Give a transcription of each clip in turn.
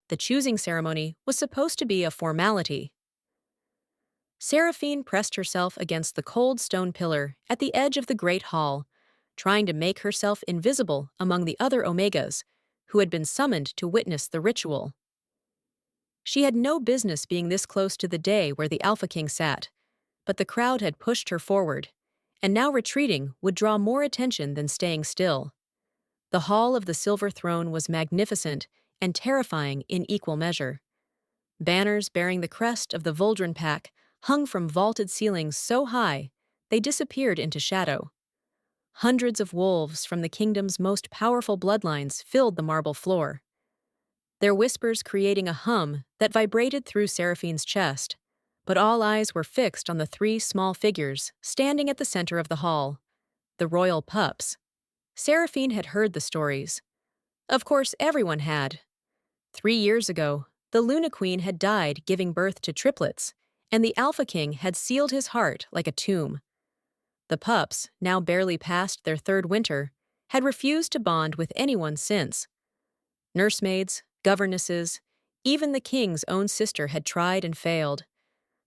The choosing ceremony was supposed to be a formality. Saraphene pressed herself against the cold stone pillar at the edge of the great hall, trying to make herself invisible among the other Omegas who had been summoned to witness the ritual. She had no business being this close to the day where the Alpha King sat, but the crowd had pushed her forward, and now retreating would draw more attention than staying still. The hall of the Silver Throne was magnificent and terrifying in equal measure. Banners bearing the crest of the Vuldran pack hung from vaulted ceilings so high they disappeared into shadow. Hundreds of wolves from the kingdom's most powerful bloodlines filled the marble floor, their whispers creating a hum that vibrated through Saraphene's chest, but all eyes were fixed on the three small figures standing at the center of the hall, the royal pups. Saraphene had heard the stories. Of course, everyone had. 3 years ago, the Luna Queen had died giving birth to triplets, and the Alpha King had sealed his heart like a tomb. The pups, now barely past their 3rd winter, had refused to bond with anyone since. Nursemaids, governesses, even the king's own sister had tried and failed.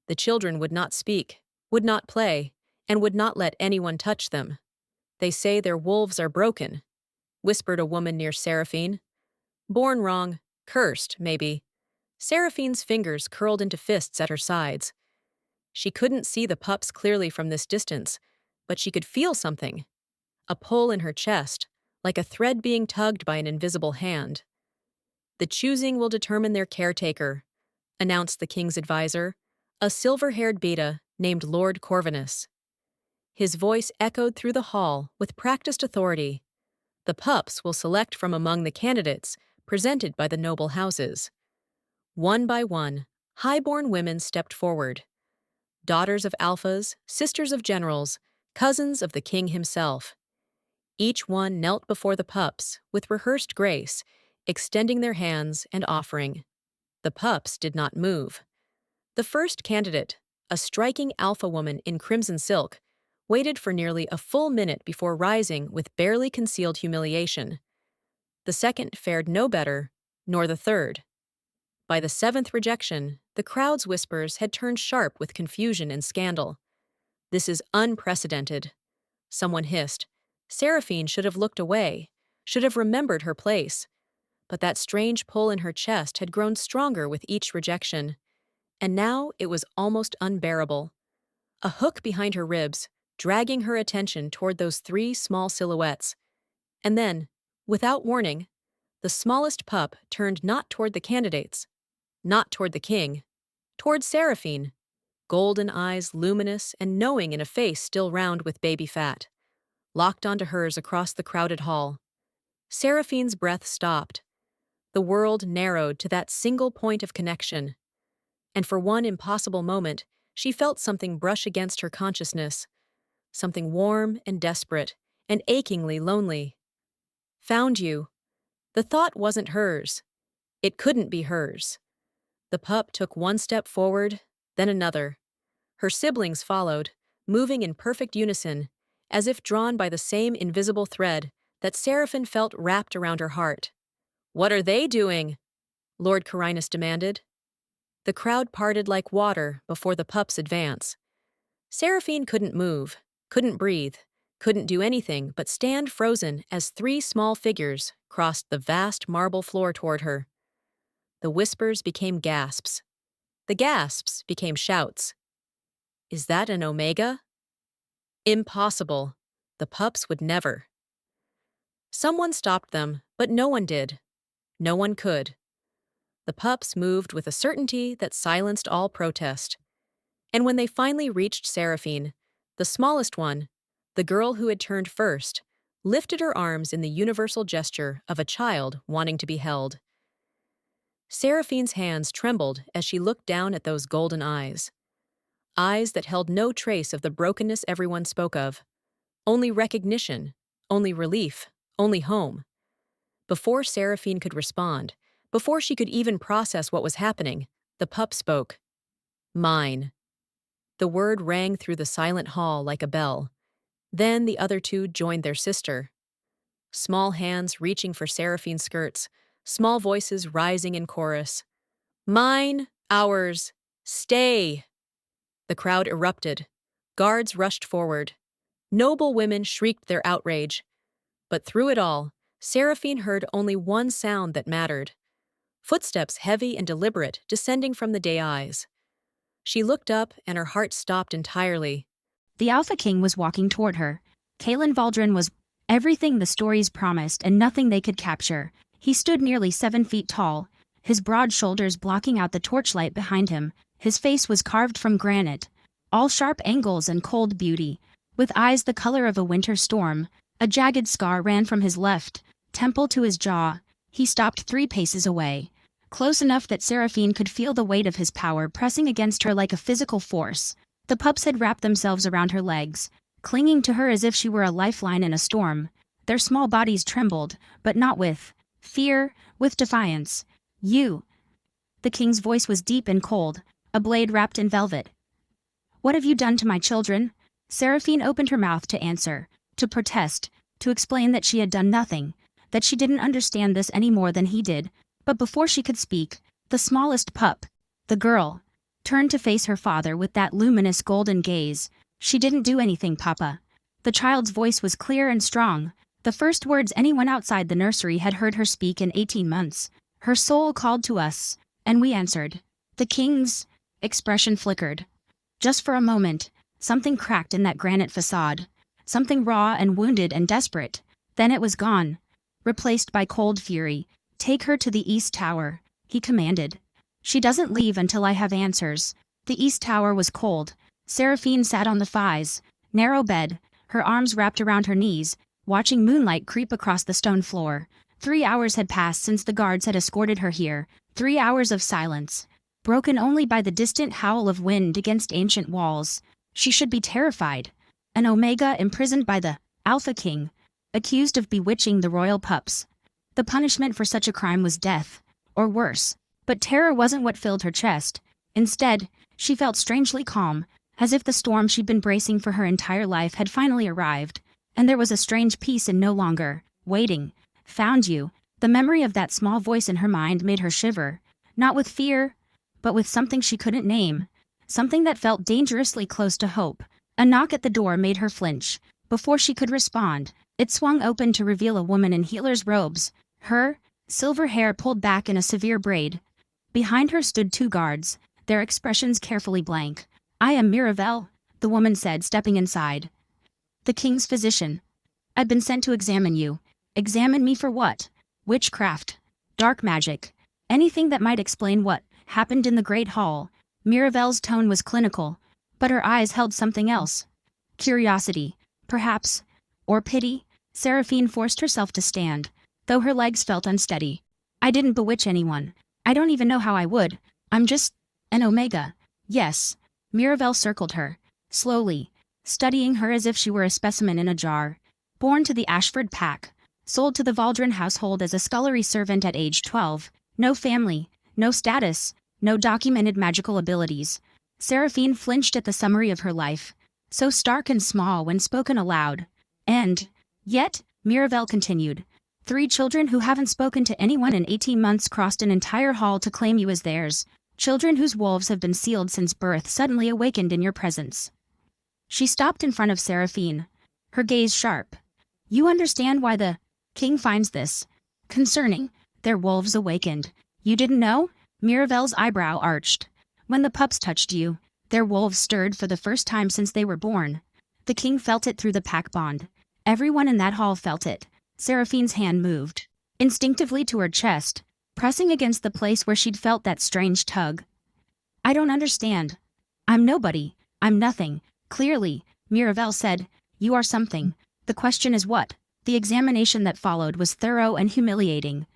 The children would not speak, would not play, and would not let anyone touch them. "They say their wolves are broken," whispered a woman near Saraphene. "Born wrong, cursed, maybe." Saraphene's fingers curled into fists at her sides. She couldn't see the pups clearly from this distance, but she could feel something. A pull in her chest, like a thread being tugged by an invisible hand. "The choosing will determine their caretaker," announced the king's advisor, a silver-haired beta named Lord Corvinus. His voice echoed through the hall with practiced authority. "The pups will select from among the candidates presented by the noble houses." One by one, high-born women stepped forward. Daughters of alphas, sisters of generals, cousins of the king himself. Each one knelt before the pups with rehearsed grace, extending their hands and offering. The pups did not move. The first candidate, a striking alpha woman in crimson silk, waited for nearly a full minute before rising with barely concealed humiliation. The second fared no better, nor the third. By the 7th rejection, the crowd's whispers had turned sharp with confusion and scandal. "This is unprecedented," someone hissed. Saraphene should have looked away, should have remembered her place. But that strange pull in her chest had grown stronger with each rejection, and now it was almost unbearable. A hook behind her ribs, dragging her attention toward those 3 small silhouettes. And then, without warning, the smallest pup turned not toward the candidates, not toward the king, toward Saraphene, golden eyes luminous and knowing in a face still round with baby fat, locked onto hers across the crowded hall. Saraphene's breath stopped. The world narrowed to that single point of connection. And for one impossible moment, she felt something brush against her consciousness, something warm and desperate, and achingly lonely. "Found you." The thought wasn't hers. It couldn't be hers. The pup took one step forward, then another. Her siblings followed, moving in perfect unison, as if drawn by the same invisible thread that Saraphene felt wrapped around her heart. "What are they doing?" Lord Carinus demanded. The crowd parted like water before the pup's advance. Saraphene couldn't move, couldn't breathe, couldn't do anything but stand frozen as 3 small figures crossed the vast marble floor toward her. The whispers became gasps. The gasps became shouts. "Is that an Omega?" Impossible. The pups would never. Someone stopped them, but no one did. No one could. The pups moved with a certainty that silenced all protest. And when they finally reached Saraphene, the smallest one, the girl who had turned first, lifted her arms in the universal gesture of a child wanting to be held. Saraphene's hands trembled as she looked down at those golden eyes. Eyes that held no trace of the brokenness everyone spoke of. Only recognition, only relief, only home. Before Saraphene could respond, before she could even process what was happening, the pup spoke. "Mine." The word rang through the silent hall like a bell. Then the other 2 joined their sister. Small hands reaching for Saraphene's skirts, small voices rising in chorus. Mine, ours, stay! The crowd erupted. Guards rushed forward. Noble women shrieked their outrage. But through it all, Saraphene heard only one sound that mattered. Footsteps heavy and deliberate descending from the dais. She looked up and her heart stopped entirely. The Alpha King was walking toward her. Kalen Valdrin was everything the stories promised and nothing they could capture. He stood nearly 7 feet tall, his broad shoulders blocking out the torchlight behind him. His face was carved from granite, all sharp angles and cold beauty. With eyes the color of a winter storm, a jagged scar ran from his left temple to his jaw. He stopped 3 paces away, close enough that Saraphene could feel the weight of his power pressing against her like a physical force. The pups had wrapped themselves around her legs, clinging to her as if she were a lifeline in a storm. Their small bodies trembled, but not with fear, with defiance. You. The king's voice was deep and cold, a blade wrapped in velvet. What have you done to my children? Saraphene opened her mouth to answer, to protest, to explain that she had done nothing, that she didn't understand this any more than he did. But before she could speak, the smallest pup, the girl, turned to face her father with that luminous golden gaze. She didn't do anything, Papa. The child's voice was clear and strong, the first words anyone outside the nursery had heard her speak in 18 months. Her soul called to us, and we answered. The king's expression flickered. Just for a moment, something cracked in that granite facade, something raw and wounded and desperate. Then it was gone, replaced by cold fury. Take her to the East Tower, he commanded. She doesn't leave until I have answers. The East Tower was cold. Saraphene sat on the thighs, narrow bed, her arms wrapped around her knees, watching moonlight creep across the stone floor. 3 hours had passed since the guards had escorted her here, 3 hours of silence, broken only by the distant howl of wind against ancient walls. She should be terrified. An Omega imprisoned by the Alpha King, accused of bewitching the royal pups. The punishment for such a crime was death, or worse. But terror wasn't what filled her chest. Instead, she felt strangely calm, as if the storm she'd been bracing for her entire life had finally arrived. And there was a strange peace in no longer waiting. Found you. The memory of that small voice in her mind made her shiver, not with fear, but with something she couldn't name, something that felt dangerously close to hope. A knock at the door made her flinch. Before she could respond, it swung open to reveal a woman in healer's robes, her silver hair pulled back in a severe braid. Behind her stood 2 guards, their expressions carefully blank. I am Mirabelle, the woman said, stepping inside. The king's physician. I've been sent to examine you. Examine me for what? Witchcraft. Dark magic. Anything that might explain what happened in the Great Hall. Miravelle's tone was clinical, but her eyes held something else. Curiosity, perhaps, or pity. Saraphene forced herself to stand, though her legs felt unsteady. I didn't bewitch anyone. I don't even know how I would. I'm just an Omega. Yes. Mirabelle circled her, slowly, studying her as if she were a specimen in a jar. Born to the Ashford pack, sold to the Valdrin household as a scullery servant at age 12. No family, no status, no documented magical abilities. Saraphene flinched at the summary of her life, so stark and small when spoken aloud. And yet, Mirabelle continued, 3 children who haven't spoken to anyone in 18 months crossed an entire hall to claim you as theirs. Children whose wolves have been sealed since birth suddenly awakened in your presence. She stopped in front of Saraphene, her gaze sharp. You understand why the king finds this concerning. Their wolves awakened. You didn't know? Miravelle's eyebrow arched. When the pups touched you, their wolves stirred for the first time since they were born. The king felt it through the pack bond. Everyone in that hall felt it. Saraphene's hand moved instinctively to her chest, pressing against the place where she'd felt that strange tug. I don't understand. I'm nobody. I'm nothing. Clearly, Mirabelle said, you are something. The question is what? The examination that followed was thorough and humiliating.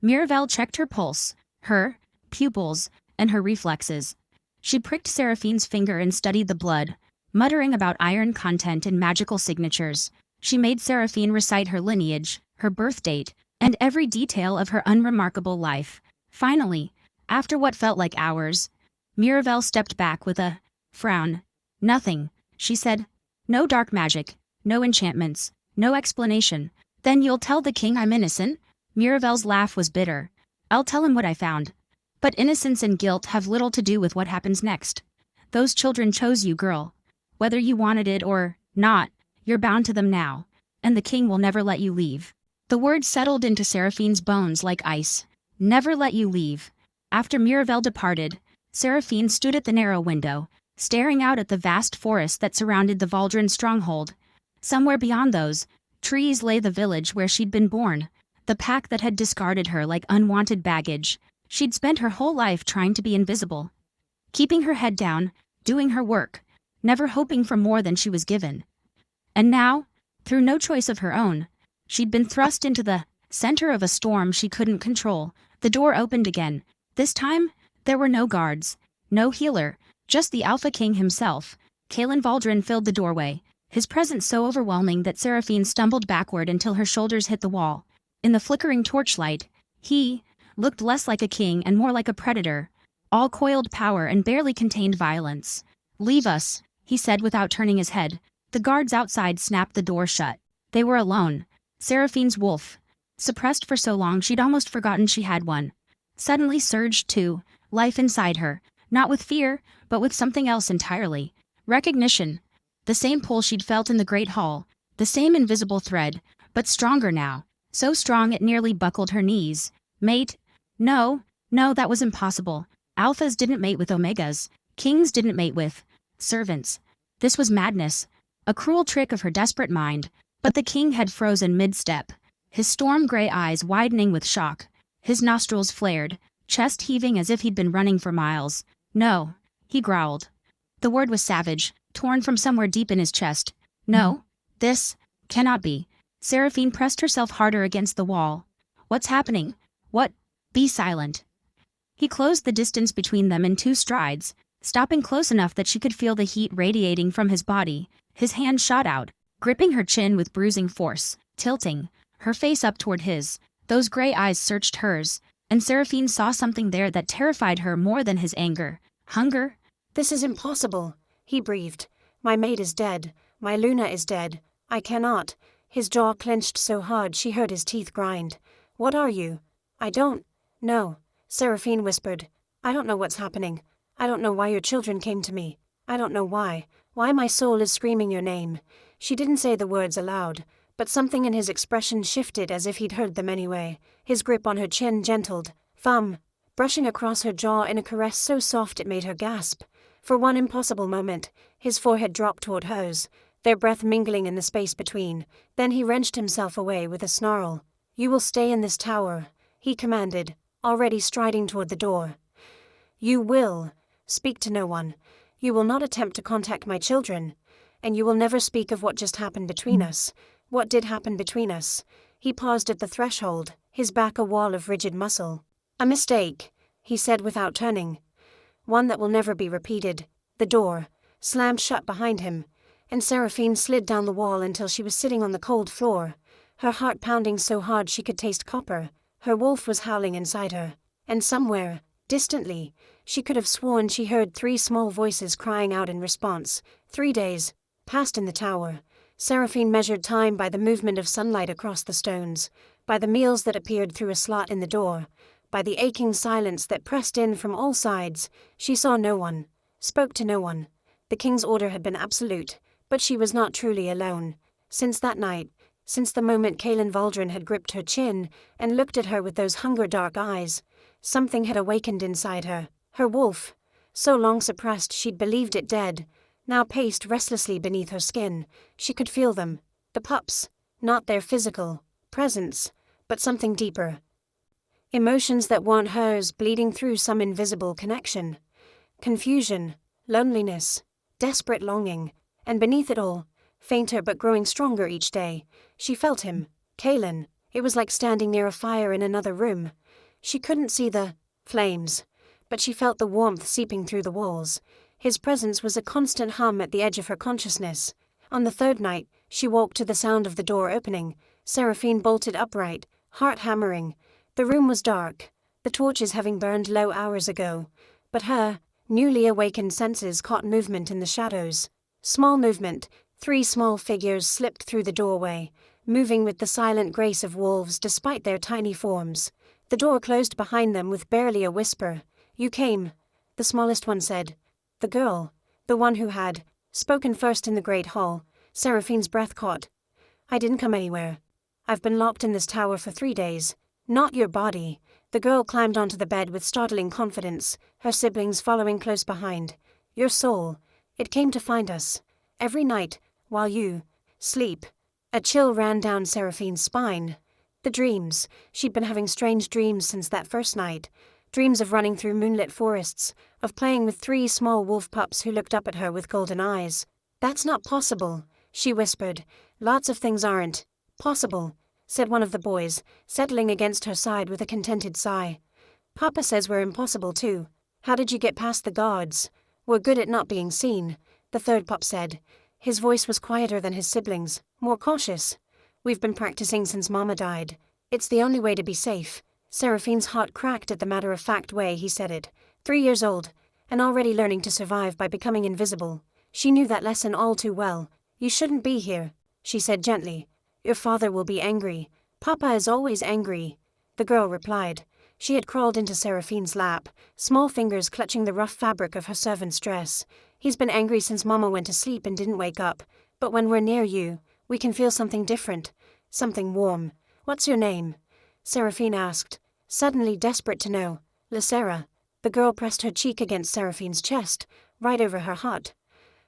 Mirabelle checked her pulse, her pupils, and her reflexes. She pricked Saraphene's finger and studied the blood, muttering about iron content and magical signatures. She made Saraphene recite her lineage, her birth date, and every detail of her unremarkable life. Finally, after what felt like hours, Mirabelle stepped back with a frown. Nothing, she said. No dark magic, no enchantments, no explanation. Then you'll tell the king I'm innocent? Miravel's laugh was bitter. I'll tell him what I found. But innocence and guilt have little to do with what happens next. Those children chose you, girl. Whether you wanted it or not, you're bound to them now, and the king will never let you leave. The words settled into Saraphene's bones like ice. Never let you leave. After Miravel departed, Saraphene stood at the narrow window, staring out at the vast forest that surrounded the Valdrin stronghold. Somewhere beyond those trees lay the village where she'd been born, the pack that had discarded her like unwanted baggage. She'd spent her whole life trying to be invisible, keeping her head down, doing her work, never hoping for more than she was given. And now, through no choice of her own, she'd been thrust into the center of a storm she couldn't control. The door opened again. This time, there were no guards, no healer, just the Alpha King himself. Kalen Valdrin filled the doorway, his presence so overwhelming that Saraphene stumbled backward until her shoulders hit the wall. In the flickering torchlight, he looked less like a king and more like a predator, all coiled power and barely contained violence. "Leave us," he said without turning his head. The guards outside snapped the door shut. They were alone. Saraphene's wolf, suppressed for so long she'd almost forgotten she had one, suddenly surged to life inside her, not with fear, but with something else entirely. Recognition. The same pull she'd felt in the Great Hall, the same invisible thread, but stronger now, so strong it nearly buckled her knees. Mate? No, that was impossible. Alphas didn't mate with Omegas. Kings didn't mate with servants. This was madness, a cruel trick of her desperate mind. But the king had frozen mid-step, his storm-gray eyes widening with shock, his nostrils flared, chest heaving as if he'd been running for miles. "No," he growled. The word was savage, torn from somewhere deep in his chest. "No, this cannot be." Saraphene pressed herself harder against the wall. "What's happening? What? Be silent." He closed the distance between them in 2 strides, stopping close enough that she could feel the heat radiating from his body. His hand shot out, gripping her chin with bruising force, tilting her face up toward his. Those gray eyes searched hers, and Saraphene saw something there that terrified her more than his anger. Hunger? "This is impossible," he breathed. "My mate is dead. My Luna is dead. I cannot." His jaw clenched so hard she heard his teeth grind. "What are you?" "I don't know," Saraphene whispered. "I don't know what's happening. I don't know why your children came to me. I don't know why my soul is screaming your name." She didn't say the words aloud, but something in his expression shifted as if he'd heard them anyway. His grip on her chin gentled, thumb brushing across her jaw in a caress so soft it made her gasp. For one impossible moment, his forehead dropped toward hers, their breath mingling in the space between. Then he wrenched himself away with a snarl. "You will stay in this tower," he commanded, already striding toward the door. "You will speak to no one. You will not attempt to contact my children. And you will never speak of what just happened between us. What did happen between us." He paused at the threshold, his back a wall of rigid muscle. "A mistake," he said without turning. "One that will never be repeated." The door slammed shut behind him, and Saraphene slid down the wall until she was sitting on the cold floor, her heart pounding so hard she could taste copper. Her wolf was howling inside her, and somewhere, distantly, she could have sworn she heard 3 small voices crying out in response. 3 days passed in the tower. Saraphene measured time by the movement of sunlight across the stones, by the meals that appeared through a slot in the door, by the aching silence that pressed in from all sides. She saw no one, spoke to no one. The king's order had been absolute, but she was not truly alone. Since that night, since the moment Kalen Valdrin had gripped her chin and looked at her with those hunger-dark eyes, something had awakened inside her. Her wolf, so long suppressed she'd believed it dead, now paced restlessly beneath her skin. She could feel them, the pups, not their physical presence, but something deeper. Emotions that weren't hers bleeding through some invisible connection. Confusion, loneliness, desperate longing, and beneath it all, fainter but growing stronger each day, she felt him, Kalen. It was like standing near a fire in another room. She couldn't see the flames, but she felt the warmth seeping through the walls. His presence was a constant hum at the edge of her consciousness. On the 3rd night, she woke to the sound of the door opening. Saraphene bolted upright, heart hammering. The room was dark, the torches having burned low hours ago, but her newly awakened senses caught movement in the shadows. Small movement. 3 small figures slipped through the doorway, moving with the silent grace of wolves despite their tiny forms. The door closed behind them with barely a whisper. "You came," the smallest one said. The girl, the one who had spoken first in the great hall, Saraphene's breath caught. "I didn't come anywhere. I've been locked in this tower for 3 days. Not your body." The girl climbed onto the bed with startling confidence, her siblings following close behind. "Your soul. It came to find us. Every night, while you sleep." A chill ran down Saraphene's spine. The dreams. She'd been having strange dreams since that first night. Dreams of running through moonlit forests, of playing with 3 small wolf pups who looked up at her with golden eyes. "That's not possible," she whispered. "Lots of things aren't possible," said one of the boys, settling against her side with a contented sigh. "Papa says we're impossible too. How did you get past the guards?" "We're good at not being seen," the third pup said. His voice was quieter than his siblings, more cautious. "We've been practicing since Mama died. It's the only way to be safe." Saraphene's heart cracked at the matter-of-fact way he said it. 3 years old, and already learning to survive by becoming invisible. She knew that lesson all too well. "You shouldn't be here," she said gently. "Your father will be angry." "Papa is always angry," the girl replied. She had crawled into Saraphene's lap, small fingers clutching the rough fabric of her servant's dress. "He's been angry since Mama went to sleep and didn't wake up. But when we're near you, we can feel something different. Something warm." "What's your name?" Saraphene asked, suddenly desperate to know. "Lysera." The girl pressed her cheek against Saraphene's chest, right over her heart.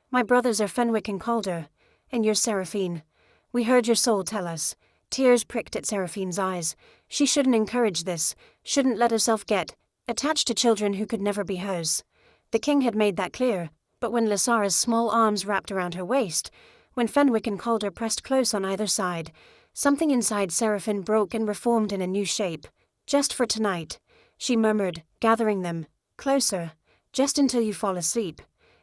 "My brothers are Fenwick and Calder, and you're Saraphene. We heard your soul tell us." Tears pricked at Saraphene's eyes. She shouldn't encourage this, shouldn't let herself get attached to children who could never be hers. The king had made that clear, but when Lysera's small arms wrapped around her waist, when Fenwick and Calder pressed close on either side, something inside Saraphene broke and reformed in a new shape. "Just for tonight," she murmured, gathering them closer. "Just until you fall asleep.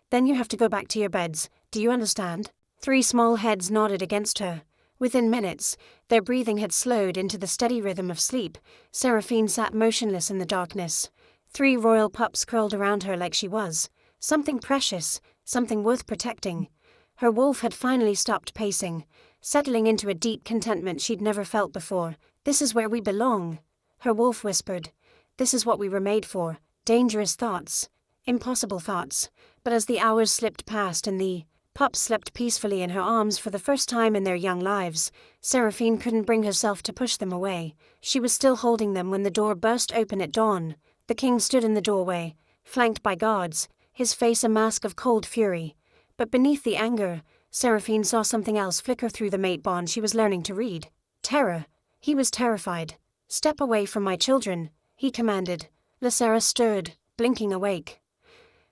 Then you have to go back to your beds, do you understand?" 3 small heads nodded against her. Within minutes, their breathing had slowed into the steady rhythm of sleep. Saraphene sat motionless in the darkness. 3 royal pups curled around her like she was. Something precious, something worth protecting. Her wolf had finally stopped pacing, settling into a deep contentment she'd never felt before. "This is where we belong," her wolf whispered. "This is what we were made for." Dangerous thoughts. Impossible thoughts. But as the hours slipped past and the pups slept peacefully in her arms for the first time in their young lives, Saraphene couldn't bring herself to push them away. She was still holding them when the door burst open at dawn. The king stood in the doorway, flanked by guards, his face a mask of cold fury. But beneath the anger, Saraphene saw something else flicker through the mate bond she was learning to read. Terror. He was terrified. "Step away from my children," he commanded. Lysera stirred, blinking awake.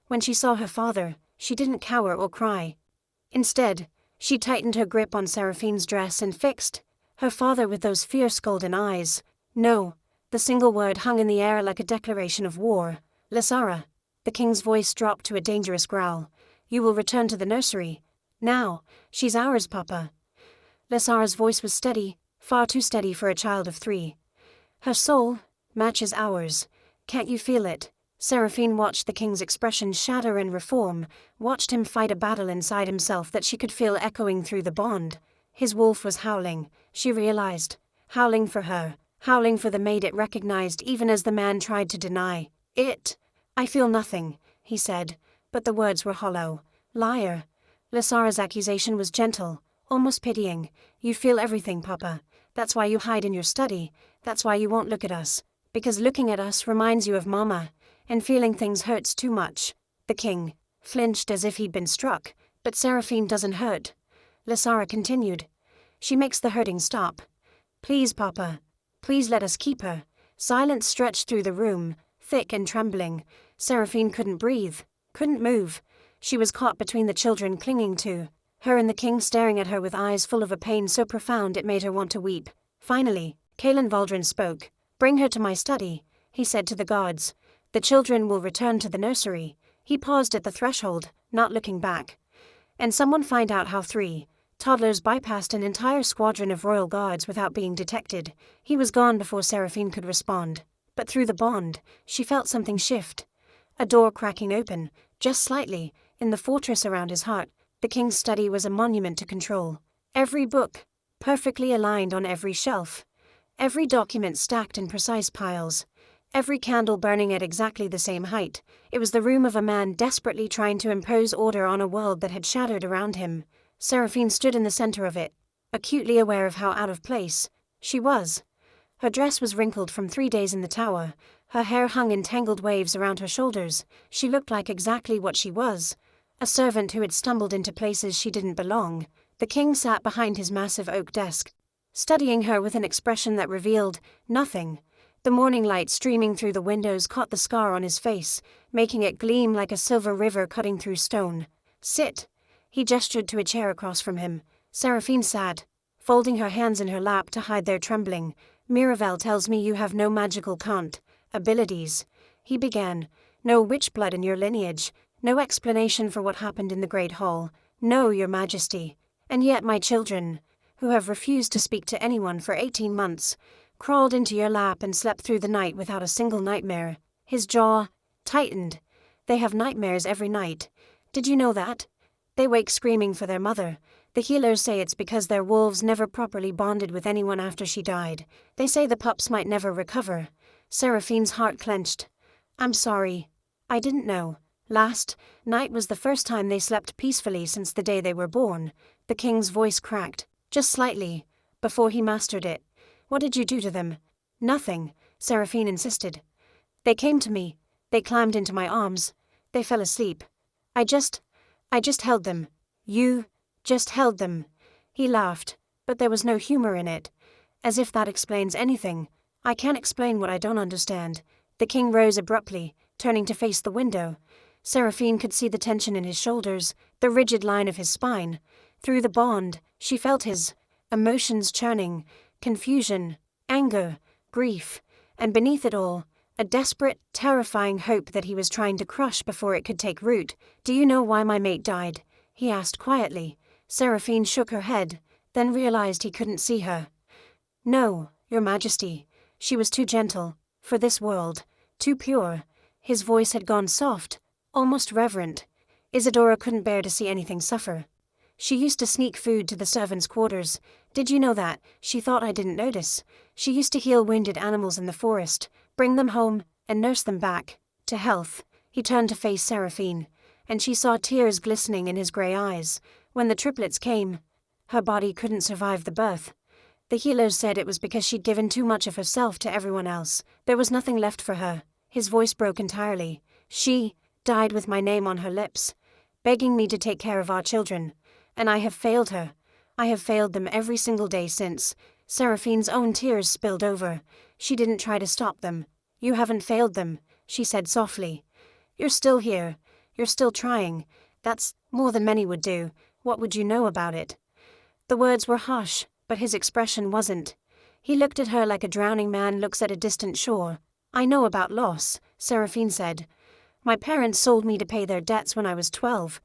When she saw her father, she didn't cower or cry. Instead, she tightened her grip on Saraphene's dress and fixed her father with those fierce golden eyes. "No." The single word hung in the air like a declaration of war. "Lysera." The king's voice dropped to a dangerous growl. "You will return to the nursery. Now. She's ours, Papa." Lysera's voice was steady, far too steady for a child of 3. "Her soul matches ours. Can't you feel it?" Saraphene watched the king's expression shatter and reform, watched him fight a battle inside himself that she could feel echoing through the bond. His wolf was howling, she realized. Howling for her, howling for the maid it recognized even as the man tried to deny it. "I feel nothing," he said, but the words were hollow. "Liar." Lysera's accusation was gentle, almost pitying. "You feel everything, Papa. That's why you hide in your study. That's why you won't look at us. Because looking at us reminds you of Mama. And feeling things hurts too much." The king flinched as if he'd been struck. "But Saraphene doesn't hurt," Lysera continued. "She makes the hurting stop. Please, Papa. Please let us keep her." Silence stretched through the room, thick and trembling. Saraphene couldn't breathe, couldn't move. She was caught between the children clinging to her and the king staring at her with eyes full of a pain so profound it made her want to weep. Finally, Kaelan Valdrin spoke. "Bring her to my study," he said to the guards. "The children will return to the nursery." He paused at the threshold, not looking back. "And someone find out how 3 toddlers bypassed an entire squadron of royal guards without being detected." He was gone before Saraphene could respond. But through the bond, she felt something shift. A door cracking open, just slightly, in the fortress around his heart. The king's study was a monument to control. Every book, perfectly aligned on every shelf. Every document stacked in precise piles. Every candle burning at exactly the same height. It was the room of a man desperately trying to impose order on a world that had shattered around him. Saraphene stood in the center of it, acutely aware of how out of place she was. Her dress was wrinkled from 3 days in the tower. Her hair hung in tangled waves around her shoulders. She looked like exactly what she was, a servant who had stumbled into places she didn't belong. The king sat behind his massive oak desk, studying her with an expression that revealed nothing. The morning light streaming through the windows caught the scar on his face, making it gleam like a silver river cutting through stone. Sit. He gestured to a chair across from him. Saraphene sat, folding her hands in her lap to hide their trembling. Miravel tells me you have no magical abilities. He began. No witch blood in your lineage. No explanation for what happened in the Great Hall. No, your majesty. And yet my children, who have refused to speak to anyone for 18 months, crawled into your lap and slept through the night without a single nightmare. His jaw tightened. They have nightmares every night. Did you know that? They wake screaming for their mother. The healers say it's because their wolves never properly bonded with anyone after she died. They say the pups might never recover. Saraphene's heart clenched. I'm sorry. I didn't know. Last night was the first time they slept peacefully since the day they were born. The king's voice cracked, just slightly, before he mastered it. What did you do to them? Nothing, Saraphene insisted. They came to me. They climbed into my arms. They fell asleep. I just held them. You just held them. He laughed, but there was no humor in it. As if that explains anything. I can't explain what I don't understand. The king rose abruptly, turning to face the window. Saraphene could see the tension in his shoulders, the rigid line of his spine. Through the bond, she felt his emotions churning, confusion, anger, grief, and beneath it all, a desperate, terrifying hope that he was trying to crush before it could take root. Do you know why my mate died? He asked quietly. Saraphene shook her head, then realized he couldn't see her. No, your majesty. She was too gentle, for this world, too pure. His voice had gone soft, almost reverent. Isadora couldn't bear to see anything suffer. She used to sneak food to the servants' quarters. Did you know that? She thought I didn't notice. She used to heal wounded animals in the forest, bring them home, and nurse them back to health. He turned to face Saraphene, and she saw tears glistening in his grey eyes. When the triplets came, her body couldn't survive the birth. The healers said it was because she'd given too much of herself to everyone else. There was nothing left for her. His voice broke entirely. She died with my name on her lips, begging me to take care of our children. And I have failed her. I have failed them every single day since. Saraphene's own tears spilled over. She didn't try to stop them. You haven't failed them, she said softly. You're still here. You're still trying. That's more than many would do. What would you know about it? The words were harsh, but his expression wasn't. He looked at her like a drowning man looks at a distant shore. I know about loss, Saraphene said. My parents sold me to pay their debts when I was 12.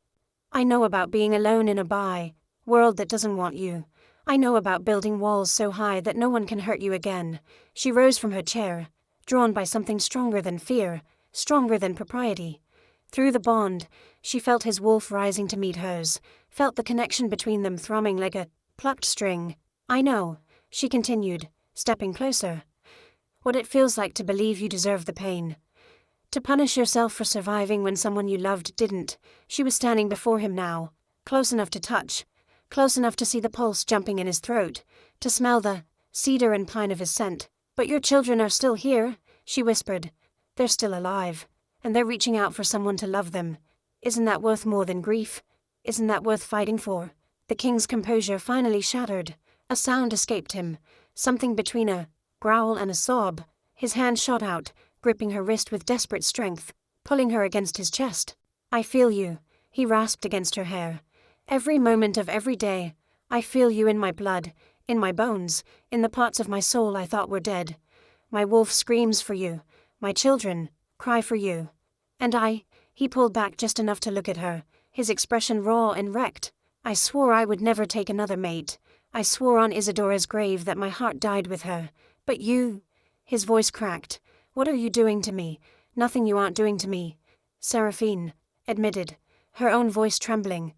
I know about being alone in a world that doesn't want you. I know about building walls so high that no one can hurt you again. She rose from her chair, drawn by something stronger than fear, stronger than propriety. Through the bond, she felt his wolf rising to meet hers, felt the connection between them thrumming like a plucked string. I know, she continued, stepping closer. What it feels like to believe you deserve the pain. To punish yourself for surviving when someone you loved didn't. She was standing before him now, close enough to touch, close enough to see the pulse jumping in his throat, to smell the cedar and pine of his scent. But your children are still here, she whispered. They're still alive, and they're reaching out for someone to love them. Isn't that worth more than grief? Isn't that worth fighting for? The king's composure finally shattered. A sound escaped him, something between a growl and a sob. His hand shot out, gripping her wrist with desperate strength, pulling her against his chest. I feel you, he rasped against her hair. Every moment of every day, I feel you in my blood, in my bones, in the parts of my soul I thought were dead. My wolf screams for you, my children cry for you. And he pulled back just enough to look at her, his expression raw and wrecked. I swore I would never take another mate. I swore on Isadora's grave that my heart died with her. But you, his voice cracked. What are you doing to me? Nothing you aren't doing to me. Saraphene admitted, her own voice trembling.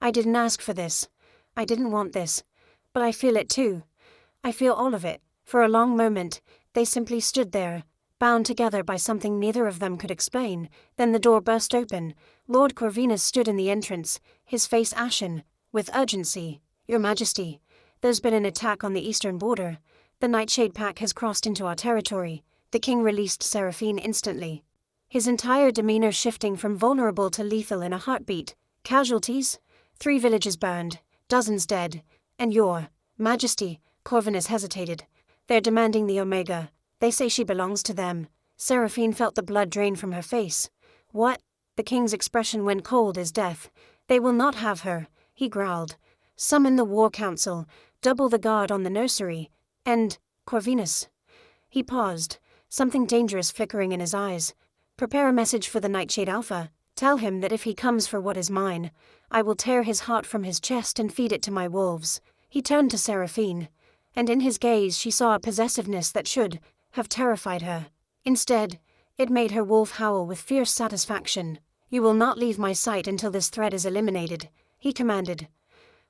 I didn't ask for this. I didn't want this. But I feel it too. I feel all of it. For a long moment, they simply stood there, bound together by something neither of them could explain. Then the door burst open. Lord Corvinus stood in the entrance, his face ashen, with urgency. Your Majesty, there's been an attack on the eastern border. The Nightshade Pack has crossed into our territory. The king released Saraphene instantly, his entire demeanor shifting from vulnerable to lethal in a heartbeat. Casualties? 3 villages burned, dozens dead. And your Majesty, Corvinus hesitated. They're demanding the Omega. They say she belongs to them. Saraphene felt the blood drain from her face. What? The king's expression went cold as death. They will not have her, he growled. Summon the war council, double the guard on the nursery, and, Corvinus. He paused, something dangerous flickering in his eyes. Prepare a message for the Nightshade Alpha. Tell him that if he comes for what is mine, I will tear his heart from his chest and feed it to my wolves. He turned to Saraphene, and in his gaze she saw a possessiveness that should have terrified her. Instead, it made her wolf howl with fierce satisfaction. You will not leave my sight until this threat is eliminated, he commanded.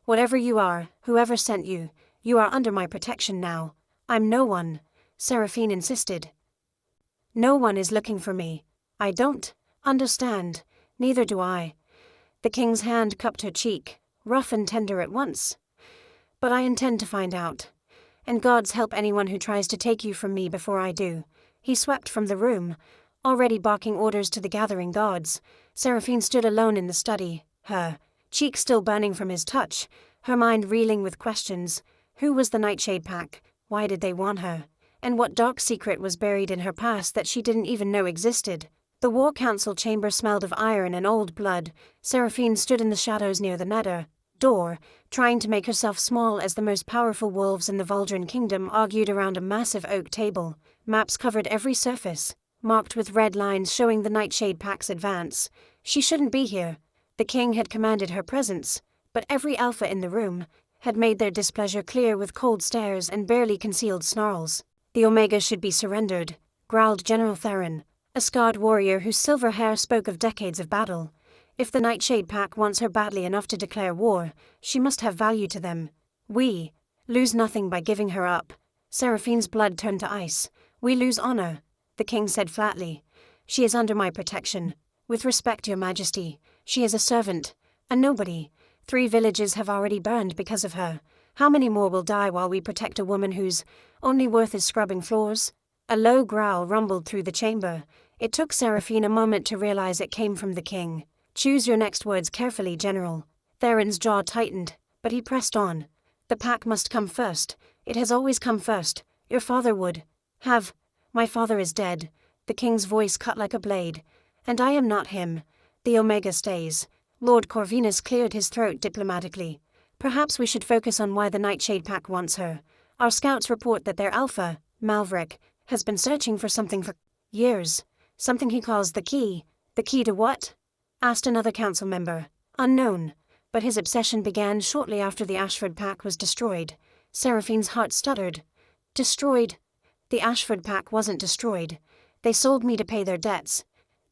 Whatever you are, whoever sent you, you are under my protection now. I'm no one, Saraphene insisted. No one is looking for me. I don't understand. Neither do I. The king's hand cupped her cheek, rough and tender at once. But I intend to find out. And gods help anyone who tries to take you from me before I do. He swept from the room, already barking orders to the gathering gods. Saraphene stood alone in the study, her cheek still burning from his touch, her mind reeling with questions. Who was the Nightshade Pack? Why did they want her? And what dark secret was buried in her past that she didn't even know existed? The war council chamber smelled of iron and old blood. Saraphene stood in the shadows near the nether door, trying to make herself small as the most powerful wolves in the Vuldran kingdom argued around a massive oak table. Maps covered every surface, marked with red lines showing the Nightshade Pack's advance. She shouldn't be here. The king had commanded her presence, but every alpha in the room had made their displeasure clear with cold stares and barely concealed snarls. The Omega should be surrendered, growled General Theron, a scarred warrior whose silver hair spoke of decades of battle. If the Nightshade Pack wants her badly enough to declare war, she must have value to them. We lose nothing by giving her up. Saraphene's blood turned to ice. We lose honor, the king said flatly. She is under my protection. With respect, your majesty, she is a servant, a nobody. 3 villages have already burned because of her. How many more will die while we protect a woman whose only worth is scrubbing floors? A low growl rumbled through the chamber. It took Saraphene a moment to realize it came from the king. Choose your next words carefully, General. Theron's jaw tightened, but he pressed on. The pack must come first. It has always come first. Your father would have. My father is dead. The king's voice cut like a blade. And I am not him. The Omega stays. Lord Corvinus cleared his throat diplomatically. Perhaps we should focus on why the Nightshade Pack wants her. Our scouts report that their alpha, Malv, has been searching for something for years. Something he calls the key. The key to what? Asked another council member. Unknown. But his obsession began shortly after the Ashford Pack was destroyed. Saraphene's heart stuttered. Destroyed? The Ashford Pack wasn't destroyed. They sold me to pay their debts.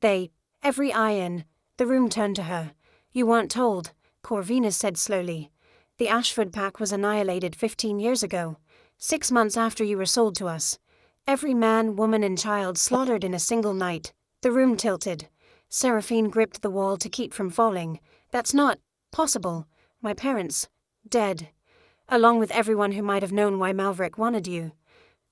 Every eye in the room turned to her. You weren't told, Corvinus said slowly. The Ashford Pack was annihilated 15 years ago. 6 months after you were sold to us. Every man, woman and child slaughtered in a single night. The room tilted. Saraphene gripped the wall to keep from falling. That's not possible. My parents, dead. Along with everyone who might have known why Malv wanted you.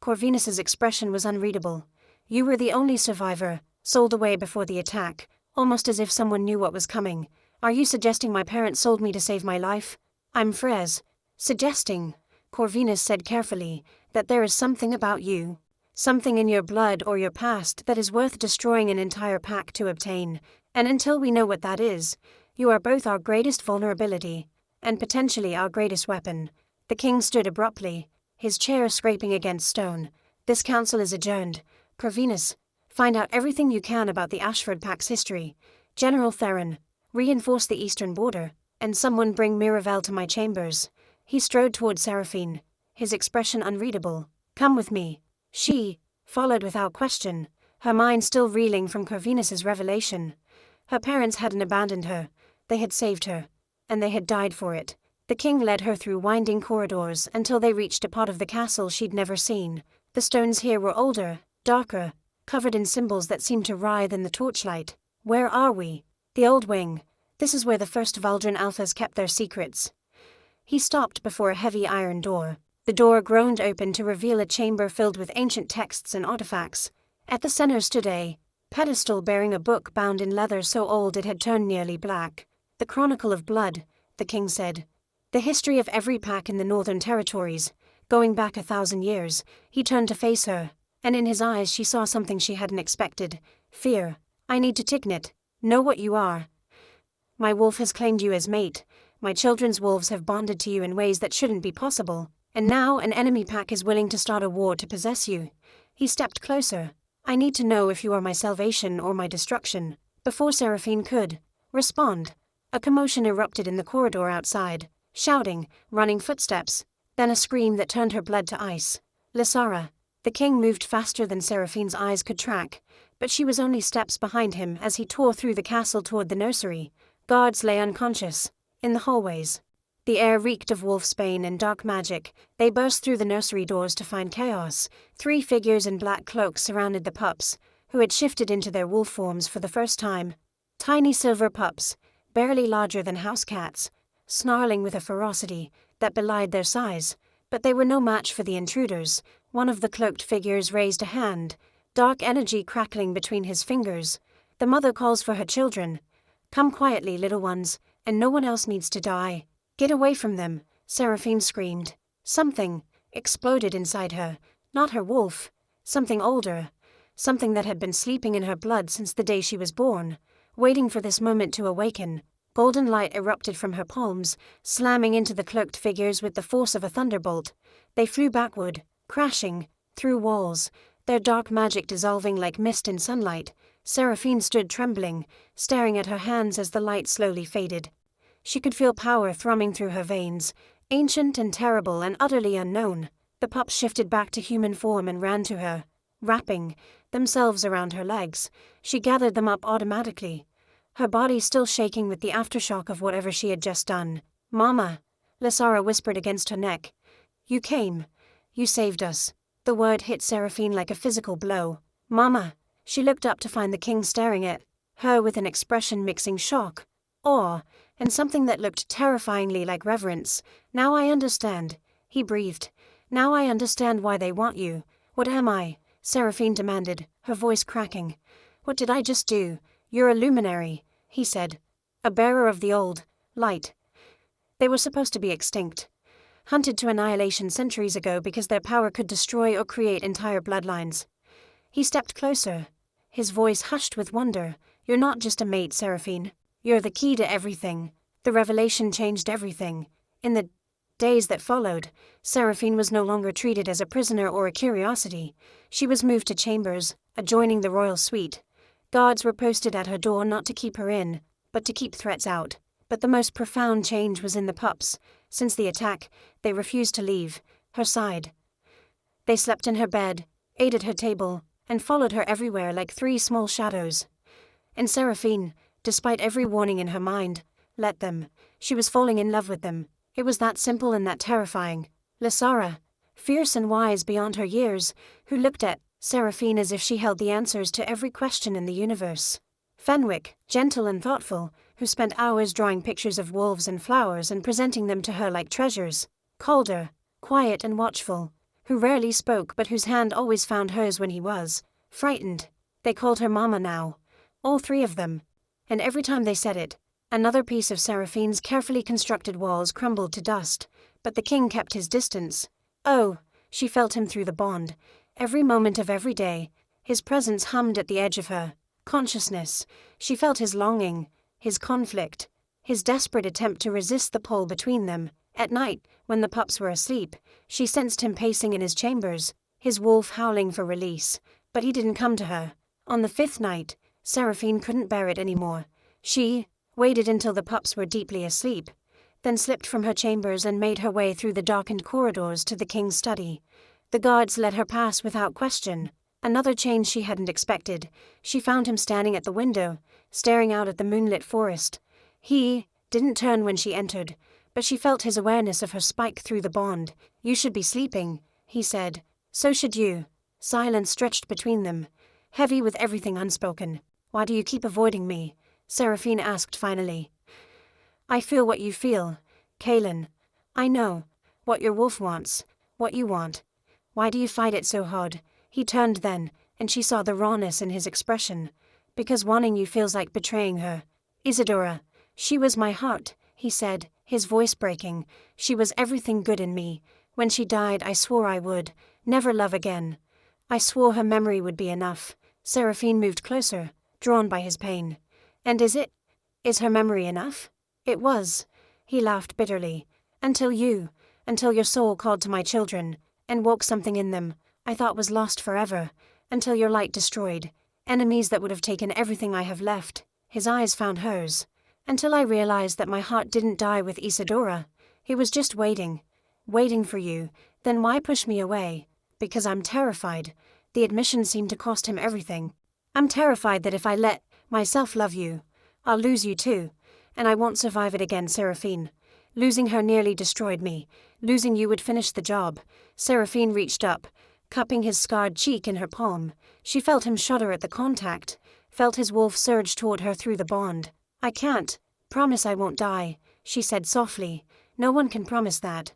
Corvinus's expression was unreadable. You were the only survivor, sold away before the attack, almost as if someone knew what was coming. Are you suggesting my parents sold me to save my life? I'm Frez. Suggesting, Corvinus said carefully, that there is something about you. Something in your blood or your past that is worth destroying an entire pack to obtain. And until we know what that is, you are both our greatest vulnerability, and potentially our greatest weapon. The king stood abruptly, his chair scraping against stone. This council is adjourned. Corvinus, find out everything you can about the Ashford Pack's history. General Theron, reinforce the eastern border, and someone bring Miravel to my chambers. He strode toward Saraphene, his expression unreadable. Come with me. She followed without question, her mind still reeling from Corvinus's revelation. Her parents hadn't abandoned her. They had saved her, and they had died for it. The king led her through winding corridors until they reached a part of the castle she'd never seen. The stones here were older, darker, covered in symbols that seemed to writhe in the torchlight. Where are we? The old wing. This is where the first Valdren Alphas kept their secrets. He stopped before a heavy iron door. The door groaned open to reveal a chamber filled with ancient texts and artifacts. At the center stood a pedestal bearing a book bound in leather so old it had turned nearly black. The Chronicle of Blood, the king said. The history of every pack in the Northern Territories, going back 1,000 years. He turned to face her, and in his eyes she saw something she hadn't expected. Fear. I need to Tignit. Know what you are. My wolf has claimed you as mate. My children's wolves have bonded to you in ways that shouldn't be possible. And now an enemy pack is willing to start a war to possess you. He stepped closer. I need to know if you are my salvation or my destruction. Before Saraphene could respond, a commotion erupted in the corridor outside. Shouting, running footsteps, then a scream that turned her blood to ice. Lysara. The king moved faster than Saraphene's eyes could track, but she was only steps behind him as he tore through the castle toward the nursery. Guards lay unconscious in the hallways. The air reeked of wolfsbane and dark magic. They burst through the nursery doors to find chaos. 3 figures in black cloaks surrounded the pups, who had shifted into their wolf forms for the first time. Tiny silver pups, barely larger than house cats, snarling with a ferocity that belied their size, but they were no match for the intruders. One of the cloaked figures raised a hand, dark energy crackling between his fingers. The mother calls for her children. Come quietly, little ones, and no one else needs to die. Get away from them, Saraphene screamed. Something exploded inside her, not her wolf, something older, something that had been sleeping in her blood since the day she was born, waiting for this moment to awaken. Golden light erupted from her palms, slamming into the cloaked figures with the force of a thunderbolt. They flew backward, crashing, through walls, their dark magic dissolving like mist in sunlight. Saraphene stood trembling, staring at her hands as the light slowly faded. She could feel power thrumming through her veins, ancient and terrible and utterly unknown. The pups shifted back to human form and ran to her, wrapping themselves around her legs. She gathered them up automatically, her body still shaking with the aftershock of whatever she had just done. Mama, Lysara whispered against her neck. You came. You saved us. The word hit Saraphene like a physical blow. Mama. She looked up to find the king staring at her with an expression mixing shock, awe, and something that looked terrifyingly like reverence. Now I understand, he breathed. Now I understand why they want you. What am I? Saraphene demanded, her voice cracking. What did I just do? You're a luminary, he said. A bearer of the old light. They were supposed to be extinct, hunted to annihilation centuries ago because their power could destroy or create entire bloodlines. He stepped closer, his voice hushed with wonder. You're not just a mate, Saraphene. You're the key to everything. The revelation changed everything. In the days that followed, Saraphene was no longer treated as a prisoner or a curiosity. She was moved to chambers, adjoining the royal suite. Guards were posted at her door not to keep her in, but to keep threats out. But the most profound change was in the pups. Since the attack, they refused to leave her side. They slept in her bed, ate at her table, and followed her everywhere like 3 small shadows. And Saraphene, despite every warning in her mind, let them. She was falling in love with them. It was that simple and that terrifying. Lysara, fierce and wise beyond her years, who looked at Saraphene as if she held the answers to every question in the universe. Fenwick, gentle and thoughtful, who spent hours drawing pictures of wolves and flowers and presenting them to her like treasures. Calder, quiet and watchful, who rarely spoke but whose hand always found hers when he was frightened. They called her Mama now, all 3 of them. And every time they said it, another piece of Saraphene's carefully constructed walls crumbled to dust. But the king kept his distance. Oh, she felt him through the bond. Every moment of every day, his presence hummed at the edge of her consciousness. She felt his longing, his conflict, his desperate attempt to resist the pull between them. At night, when the pups were asleep, she sensed him pacing in his chambers, his wolf howling for release. But he didn't come to her. On the 5th night, Saraphene couldn't bear it anymore. She waited until the pups were deeply asleep, then slipped from her chambers and made her way through the darkened corridors to the king's study. The guards let her pass without question. Another change she hadn't expected. She found him standing at the window, staring out at the moonlit forest. He didn't turn when she entered, but she felt his awareness of her spike through the bond. "You should be sleeping," he said. "So should you." Silence stretched between them, heavy with everything unspoken. "Why do you keep avoiding me?" Saraphene asked finally. "I feel what you feel, Kaelin. I know what your wolf wants, what you want. Why do you fight it so hard?" He turned then, and she saw the rawness in his expression. "Because wanting you feels like betraying her. Isadora, she was my heart," he said, his voice breaking. "She was everything good in me. When she died, I swore I would never love again. I swore her memory would be enough." Saraphene moved closer, drawn by his pain. "And is it? Is her memory enough?" "It was." He laughed bitterly. Until your soul called to my children, and woke something in them I thought was lost forever, until your light destroyed enemies that would have taken everything I have left." His eyes found hers. "Until I realized that my heart didn't die with Isadora. It was just waiting for you. Then why push me away?" "Because I'm terrified." The admission seemed to cost him everything. "I'm terrified that if I let myself love you, I'll lose you too. And I won't survive it again, Saraphene. Losing her nearly destroyed me. Losing you would finish the job." Saraphene reached up, cupping his scarred cheek in her palm. She felt him shudder at the contact, felt his wolf surge toward her through the bond. "I can't promise I won't die," she said softly. "No one can promise that.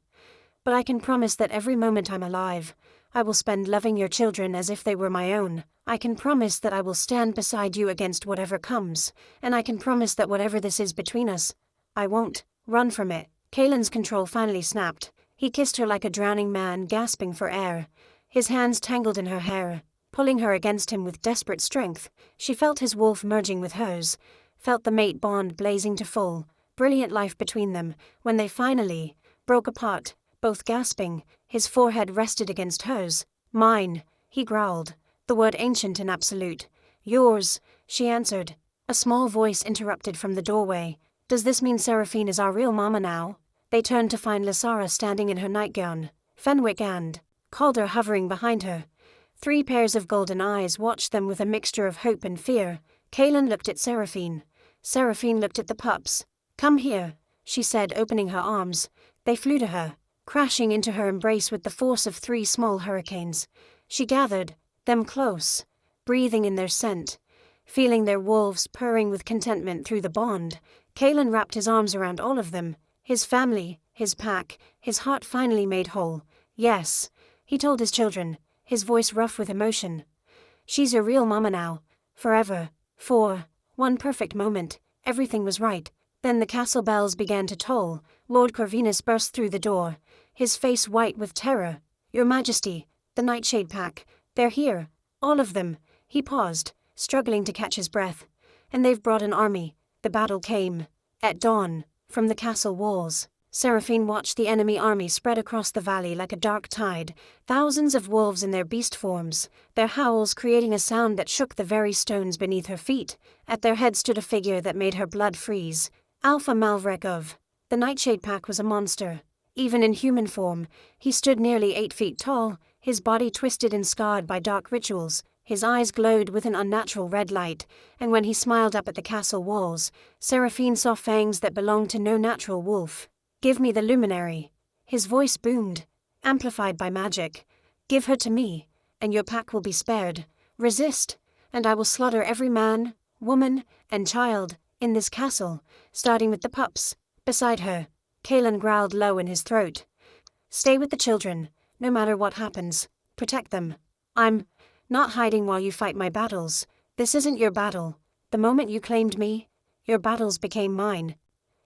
But I can promise that every moment I'm alive, I will spend loving your children as if they were my own. I can promise that I will stand beside you against whatever comes, and I can promise that whatever this is between us, I won't run from it." Kaelin's control finally snapped. He kissed her like a drowning man gasping for air. His hands tangled in her hair, pulling her against him with desperate strength. She felt his wolf merging with hers, felt the mate bond blazing to full, brilliant life between them. When they finally broke apart, both gasping, his forehead rested against hers. "Mine," he growled, the word ancient and absolute. "Yours," she answered. A small voice interrupted from the doorway. "Does this mean Saraphene is our real mama now?" They turned to find Lysara standing in her nightgown, Fenwick and Calder hovering behind her. 3 pairs of golden eyes watched them with a mixture of hope and fear. Kaelin looked at Saraphene. Saraphene looked at the pups. "Come here," she said, opening her arms. They flew to her, crashing into her embrace with the force of 3 small hurricanes. She gathered them close, breathing in their scent, feeling their wolves purring with contentment through the bond. Kaelin wrapped his arms around all of them, his family, his pack, his heart finally made whole. "Yes," he told his children, his voice rough with emotion. "She's your real mama now, forever." For one perfect moment, everything was right. Then the castle bells began to toll. Lord Corvinus burst through the door, his face white with terror. "Your Majesty, the Nightshade Pack, they're here, all of them." He paused, struggling to catch his breath. "And they've brought an army." The battle came at dawn, from the castle walls. Saraphene watched the enemy army spread across the valley like a dark tide, thousands of wolves in their beast forms, their howls creating a sound that shook the very stones beneath her feet. At their head stood a figure that made her blood freeze. Alpha Malvrek of the Nightshade Pack was a monster. Even in human form, he stood nearly 8 feet tall, his body twisted and scarred by dark rituals. His eyes glowed with an unnatural red light, and when he smiled up at the castle walls, Saraphene saw fangs that belonged to no natural wolf. "Give me the luminary." His voice boomed, amplified by magic. "Give her to me, and your pack will be spared. Resist, and I will slaughter every man, woman, and child in this castle, starting with the pups." Beside her, Kaelin growled low in his throat. "Stay with the children, no matter what happens. Protect them. I'm not hiding while you fight my battles. This isn't your battle. The moment you claimed me, your battles became mine."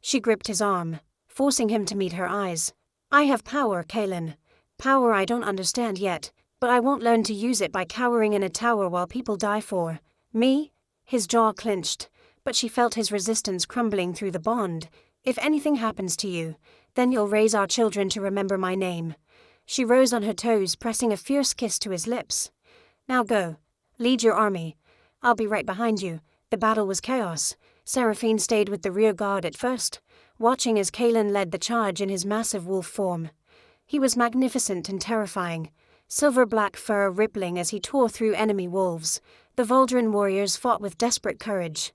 She gripped his arm, forcing him to meet her eyes. "I have power, Kaelin. Power I don't understand yet, but I won't learn to use it by cowering in a tower while people die for me." His jaw clenched, but she felt his resistance crumbling through the bond. "If anything happens to you, then you'll raise our children to remember my name." She rose on her toes, pressing a fierce kiss to his lips. "Now go. Lead your army. I'll be right behind you." The battle was chaos. Saraphene stayed with the rear guard at first, watching as Kaelin led the charge in his massive wolf form. He was magnificent and terrifying, silver-black fur rippling as he tore through enemy wolves. The Voldrin warriors fought with desperate courage,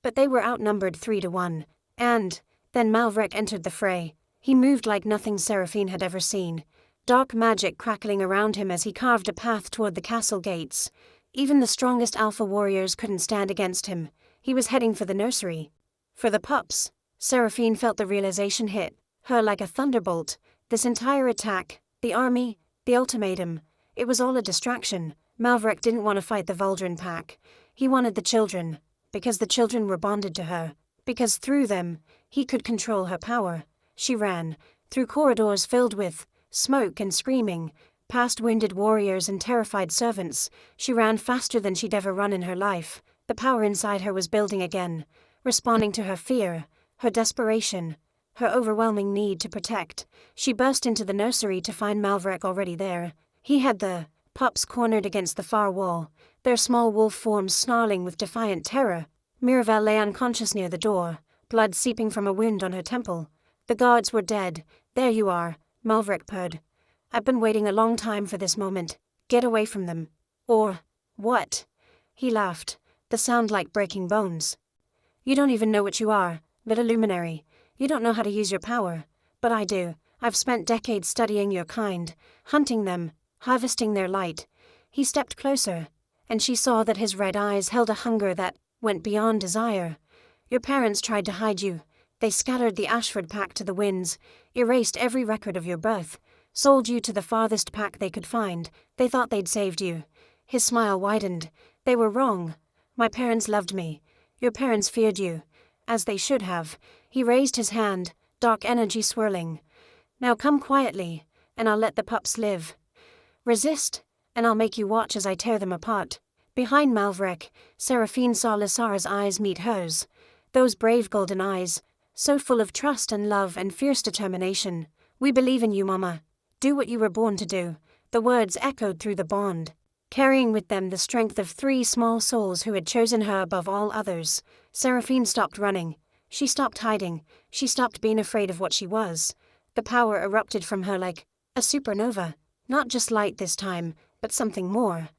but they were outnumbered 3 to 1. And then Malvrek entered the fray. He moved like nothing Saraphene had ever seen, dark magic crackling around him as he carved a path toward the castle gates. Even the strongest alpha warriors couldn't stand against him. He was heading for the nursery. For the pups. Saraphene felt the realization hit her like a thunderbolt. This entire attack, the army, the ultimatum, it was all a distraction. Malv didn't want to fight the Vuldren pack. He wanted the children, because the children were bonded to her, because through them, he could control her power. She ran, through corridors filled with smoke and screaming, past wounded warriors and terrified servants. She ran faster than she'd ever run in her life. The power inside her was building again, responding to her fear, her desperation, her overwhelming need to protect. She burst into the nursery to find Malv already there. He had the pups cornered against the far wall, their small wolf forms snarling with defiant terror. Mirabelle lay unconscious near the door, blood seeping from a wound on her temple. The guards were dead. There you are, Malv purred. I've been waiting a long time for this moment. Get away from them. Or what? He laughed, the sound like breaking bones. You don't even know what you are, little luminary. You don't know how to use your power. But I do. I've spent decades studying your kind, hunting them, harvesting their light. He stepped closer, and she saw that his red eyes held a hunger that went beyond desire. Your parents tried to hide you. They scattered the Ashford pack to the winds, erased every record of your birth, sold you to the farthest pack they could find. They thought they'd saved you. His smile widened. They were wrong. My parents loved me. Your parents feared you, as they should have. He raised his hand, dark energy swirling. Now come quietly, and I'll let the pups live. Resist, and I'll make you watch as I tear them apart. Behind Malv, Saraphene saw Lysara's eyes meet hers. Those brave golden eyes, so full of trust and love and fierce determination. We believe in you, Mama. Do what you were born to do. The words echoed through the bond, carrying with them the strength of 3 small souls who had chosen her above all others. Saraphene stopped running. She stopped hiding. She stopped being afraid of what she was. The power erupted from her like a supernova. Not just light this time, but something more.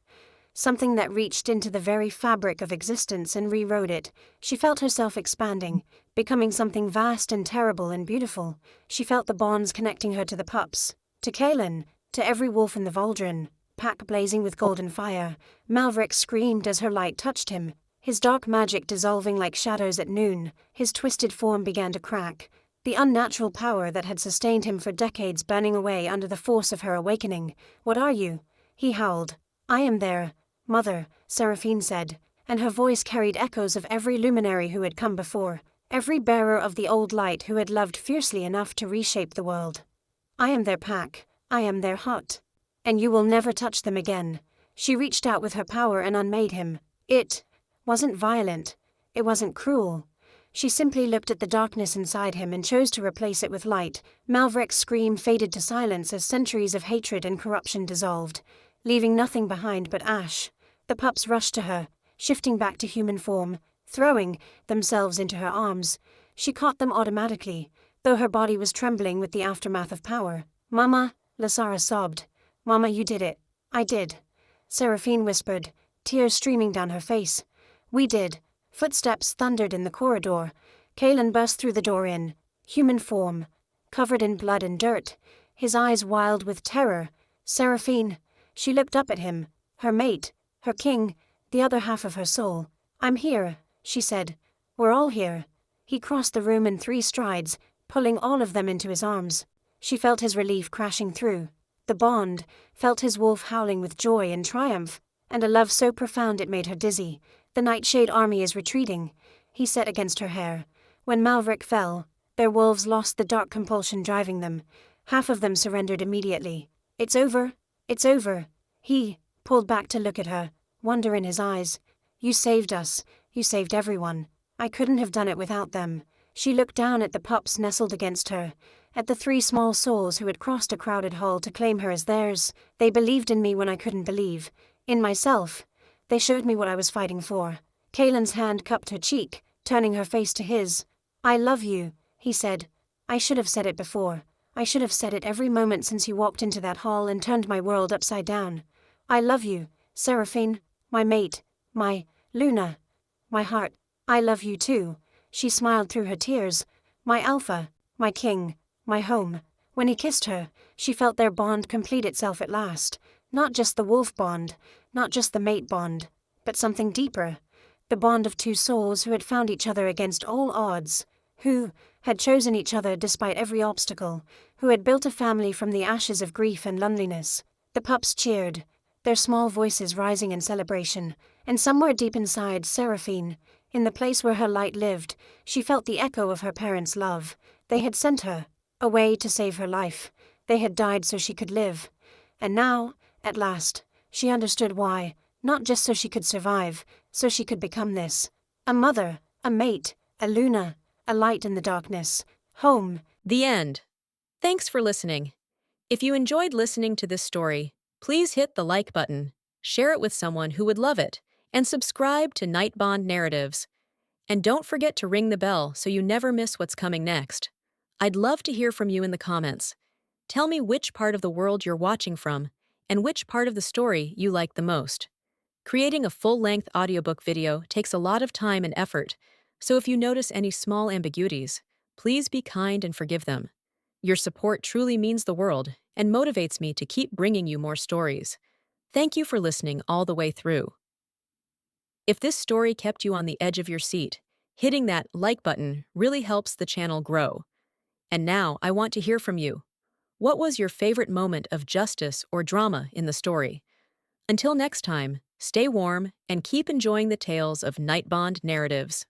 Something that reached into the very fabric of existence and rewrote it. She felt herself expanding, becoming something vast and terrible and beautiful. She felt the bonds connecting her to the pups, to Kaelin, to every wolf in the Vuldren pack blazing with golden fire. Malv screamed as her light touched him, his dark magic dissolving like shadows at noon. His twisted form began to crack, the unnatural power that had sustained him for decades burning away under the force of her awakening. What are you? He howled. I am there, Mother, Saraphene said, and her voice carried echoes of every luminary who had come before, every bearer of the old light who had loved fiercely enough to reshape the world. I am their pack, I am their hut, and you will never touch them again. She reached out with her power and unmade him. It wasn't violent, it wasn't cruel. She simply looked at the darkness inside him and chose to replace it with light. Malv's scream faded to silence as centuries of hatred and corruption dissolved, leaving nothing behind but ash. The pups rushed to her, shifting back to human form, throwing themselves into her arms. She caught them automatically, though her body was trembling with the aftermath of power. Mama, Lysara sobbed. Mama, you did it. I did. Saraphene whispered, tears streaming down her face. We did. Footsteps thundered in the corridor. Kaelin burst through the door in human form, covered in blood and dirt, his eyes wild with terror. Saraphene. She looked up at him, her mate, her king, the other half of her soul. I'm here, she said. We're all here. He crossed the room in 3 strides, pulling all of them into his arms. She felt his relief crashing through the bond, felt his wolf howling with joy and triumph, and a love so profound it made her dizzy. The Nightshade army is retreating, he said against her hair. When Malv fell, their wolves lost the dark compulsion driving them. Half of them surrendered immediately. It's over. It's over. He pulled back to look at her, wonder in his eyes. You saved us. You saved everyone. I couldn't have done it without them. She looked down at the pups nestled against her, at the 3 small souls who had crossed a crowded hall to claim her as theirs. They believed in me when I couldn't believe in myself. They showed me what I was fighting for. Kaelin's hand cupped her cheek, turning her face to his. I love you, he said. I should have said it before. I should have said it every moment since you walked into that hall and turned my world upside down. I love you, Saraphene, my mate, my Luna, my heart. I love you too. She smiled through her tears. My alpha, my king, my home. When he kissed her, she felt their bond complete itself at last. Not just the wolf bond, not just the mate bond, but something deeper. The bond of two souls who had found each other against all odds, who had chosen each other despite every obstacle, who had built a family from the ashes of grief and loneliness. The pups cheered, their small voices rising in celebration, and somewhere deep inside Saraphene, in the place where her light lived, she felt the echo of her parents' love. They had sent her away to save her life. They had died so she could live. And now, at last, she understood why, not just so she could survive, so she could become this. A mother, a mate, a Luna, a light in the darkness. Home. The end. Thanks for listening. If you enjoyed listening to this story, please hit the like button, share it with someone who would love it, and subscribe to Nightbond Narratives. And don't forget to ring the bell so you never miss what's coming next. I'd love to hear from you in the comments. Tell me which part of the world you're watching from, and which part of the story you like the most. Creating a full-length audiobook video takes a lot of time and effort, so if you notice any small ambiguities, please be kind and forgive them. Your support truly means the world and motivates me to keep bringing you more stories. Thank you for listening all the way through. If this story kept you on the edge of your seat, hitting that like button really helps the channel grow. And now I want to hear from you. What was your favorite moment of justice or drama in the story? Until next time, stay warm and keep enjoying the tales of Nightbond Narratives.